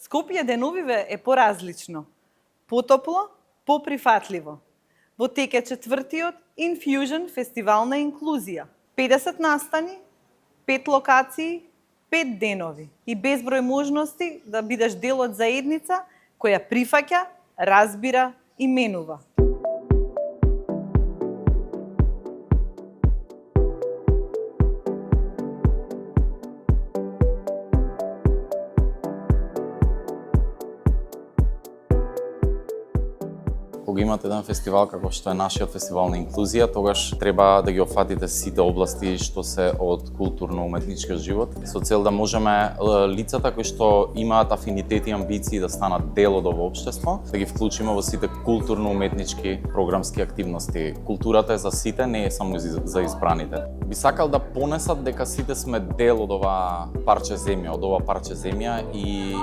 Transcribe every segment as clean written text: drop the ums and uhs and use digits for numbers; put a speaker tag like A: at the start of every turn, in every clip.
A: Скопје деновиве е поразлично, потопло, поприфатливо. Во тек е 4-тиот Infusion фестивал на инклузија. 50 настани, 5 локации, 5 денови и безброј можности да бидеш дел од заедница која прифаќа, разбира и менува.
B: Кога имате еден фестивал како што е нашиот фестивал на инклузија, тогаш треба да ги опфатите сите области што се од културно-уметничкиот живот, со цел да можеме лицата кои што имаат афинитети и амбиции да станат дел од ово општество, да ги вклучиме во сите културно-уметнички програмски активности. Културата е за сите, не е само за избраните. Би сакал да понесат дека сите сме дел од ова парче земја, и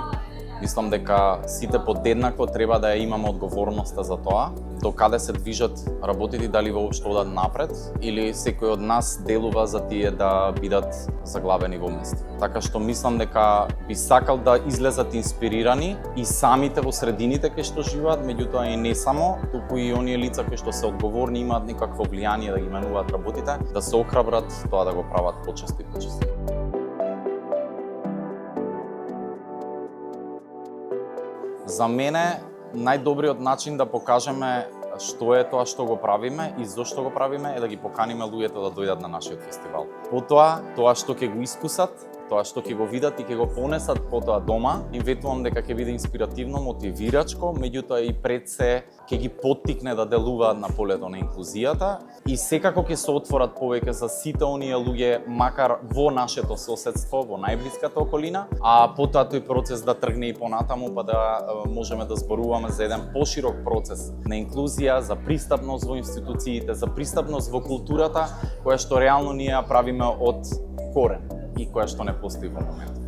B: мислам дека сите подеднакво треба да ја имаме одговорноста за тоа, до каде се движат работите, дали воопшто одат напред, или секој од нас делува за тие да бидат заглавени во место. Така што мислам дека би сакал да излезат инспирирани и самите во средините кај што живеат, меѓутоа и не само, туку и оние лица кои што се одговорни, имаат некакво влијание да ги менуваат работите, да се охрабрат тоа да го прават почесто и почесто. За мене, најдобриот начин да покажеме што е тоа што го правиме и зошто го правиме е да ги поканиме луѓето да дојдат на нашиот фестивал. Потоа, тоа што ќе го искусат, тоа што ќе го видат и ќе го понесат потоа дома, им ветувам дека ќе биде инспиративно, мотивирачко, меѓутоа и пред се ќе ги поттикне да делуваат на полето на инклузијата и секако ќе се отворат повеќе за сите оние луѓе, макар во нашето соседство, во најблиската околина, а потоа тој процес да тргне и понатаму, па да можеме да зборуваме за еден поширок процес на инклузија, за пристапност во институциите, за пристапност во културата, која што реално ние ја правиме од корен и која што не постои во моментот.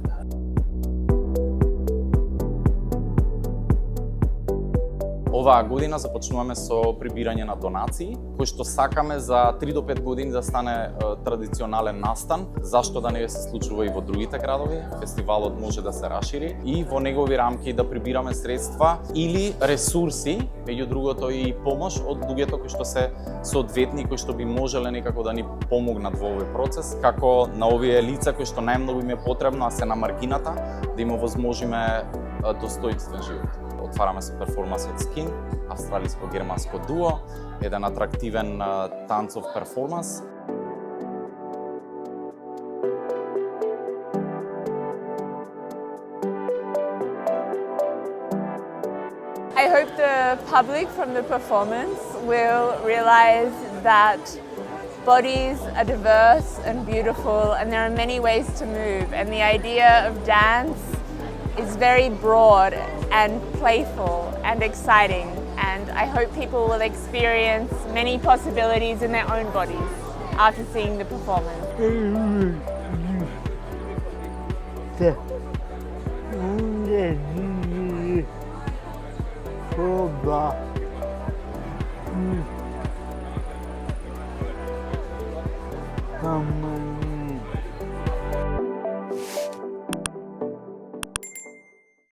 B: Оваа година започнуваме со прибирање на донации, кои што сакаме за 3 до 5 години да стане традиционален настан, зашто да не се случува и во другите градови. Фестивалот може да се расшири и во негови рамки да прибираме средства или ресурси, меѓу другото и помош од луѓето кои што се соодветни, кои што би можеле некако да ни помогнат во овој процес, како на овие лица кои што најмногу им е потребно, а се на маргината, да им овозможиме достоинствен живот. Отвараме се перформансот Skin, австралиско-германско дуо, еден атрактивен танцов перформанс.
C: I hope the public from the performance will realize that bodies are diverse and beautiful and there are many ways to move, and the idea of dance is very broad and playful and exciting, and I hope people will experience many possibilities in their own bodies after seeing the performance.
D: Oba.